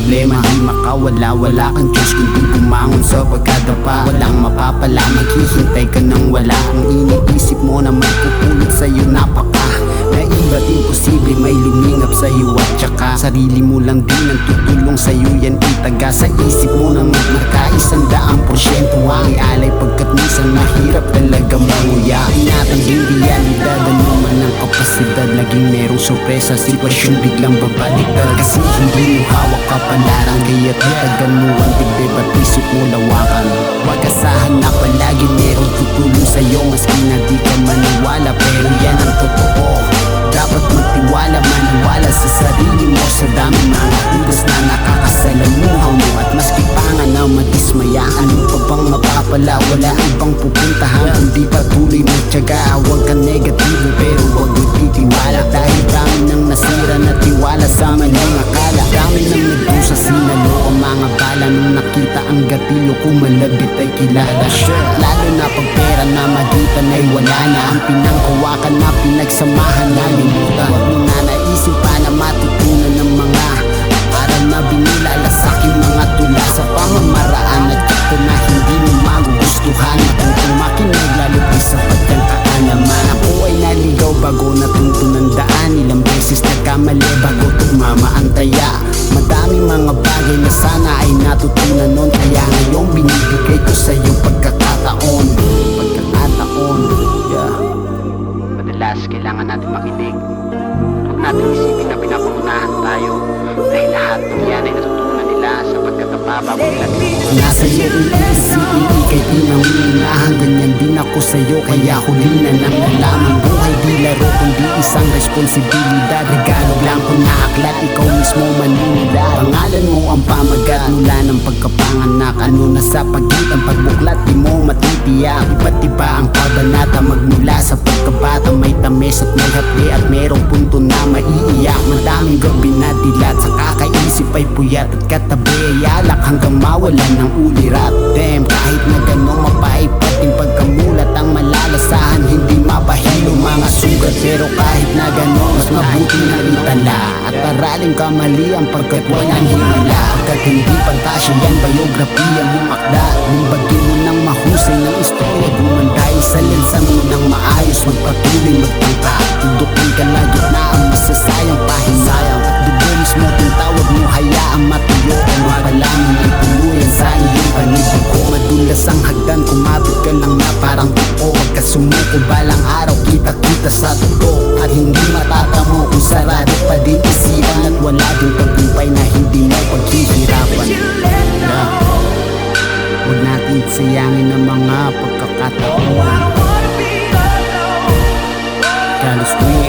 problema di makawala. Wala kang choice kundi bumangon sa pagkadapa. Walang mapapala, maghihintay ka nang wala. Ang iniisip mo na may pupulot sa'yo napaka naiba't imposible may lumingap sa'yo. At tsaka sarili mo lang din ang tutulong sa'yo. Yan itaga sa isip mo na magmarka 100% ang ialay pagkat minsan mahirap talaga manguya. Tinatanging realidad, ano man ang kapasidad. Naging merong sorpresa, sitwasyon biglang babaliktad. Kasi hindi mo hawak ka palarang, kaya't itagan mo ang dibdib at isip mo lawakan. Huwag asahan na palagi merong tutulong sa'yo, maski na di ka maniwala, pero yan ang totoo. Dapat magtiwala, maniwala sa sarili mo. Sa dami mga utos na nakakasalamuha mo, at maski pa nga na madismaya, ano pa bang mapapala? Wala ibang pupuntahan kundi patuloy magtiyaga. Huwag ka negatibo pero huwag magtitiwala, dahil dami nang nasira na tiwala sa maling akala. Dami nang nagdusa sinalo ang mga bala nung nakita ang gatilo kung malabit ay kilala siya. Lalo na pag pera na magitan ay wala na, ang pinangkawakan na pinagsamahan na limutan. Huwag mo na naisip pa na matutunan ng mga aral na binilala sa'king mga tula sa pamamaraan at ito na hindi mo magugustuhan. Kung tumakinig lalo di sa pagkantaan naman, ako ay naligaw bago natuntunan daan. Ilang beses nagkamali bago tumama ang taya. Madaming mga bagay na sana ay natutunan nun, kaya ngayon binibigay ko sa'yo pagkakataon. Yeah. Madalas kailangan natin makinig. Huwag natin isipin na pinapangunahan tayo, dahil lahat ng yan ay natutunan nila sa pagkatapaba. Nasa iyo iisipin, ikay di nangunahan. Ganyan din ako sa'yo, kaya huli na nang nalaman. Buhay di laro kundi isang responsibilidad. Regalo lang kung naaklat, ikaw mismo manunila. Pangalan mo ang pamagat mula ng pagkapanganak. Ano na sa pagitan pagbuklat di mo matitiyak. Iba't iba ang kabanata magmula sa pagkabata. May tamis at may hapdi at merong punto na maiiyak. Madaming gabi na dilat, sa kakaisip ay puyat at katabi ay alak hanggang mawalan ng ulirat. Damn, kahit na gano'ng mapaipat yung pagkamulat ang malalasahan, hindi mapahilo mga sugat. Pero kahit na gano'n, mas mabuti na itala at aralin kamali ang pagkat walang himala. Pagkat hindi pantasya yan, biografiya mong akda. Limbagin mo ng mahusay ng istorya, gumanday sa lensa mo ng maayos. Magpatuloy magtangka, tudukin ka na gitna ang masasayang pahinayang. At dugo mismo tintawag mo, hayaang matuyo. Ang mapalamang ay tuluyan sa iyong panibig ko. Madulas ang hagdan, kumapit ka lang na parang tuko. Huwag ka sumuko, balang araw kita-kita sa totoo. At hindi matatamo kung sarado pa din isipan, at wala din tagumpay na hindi mo paghihirapan. Huwag natin sayangin ang mga pagkakataon. Carlos Queen.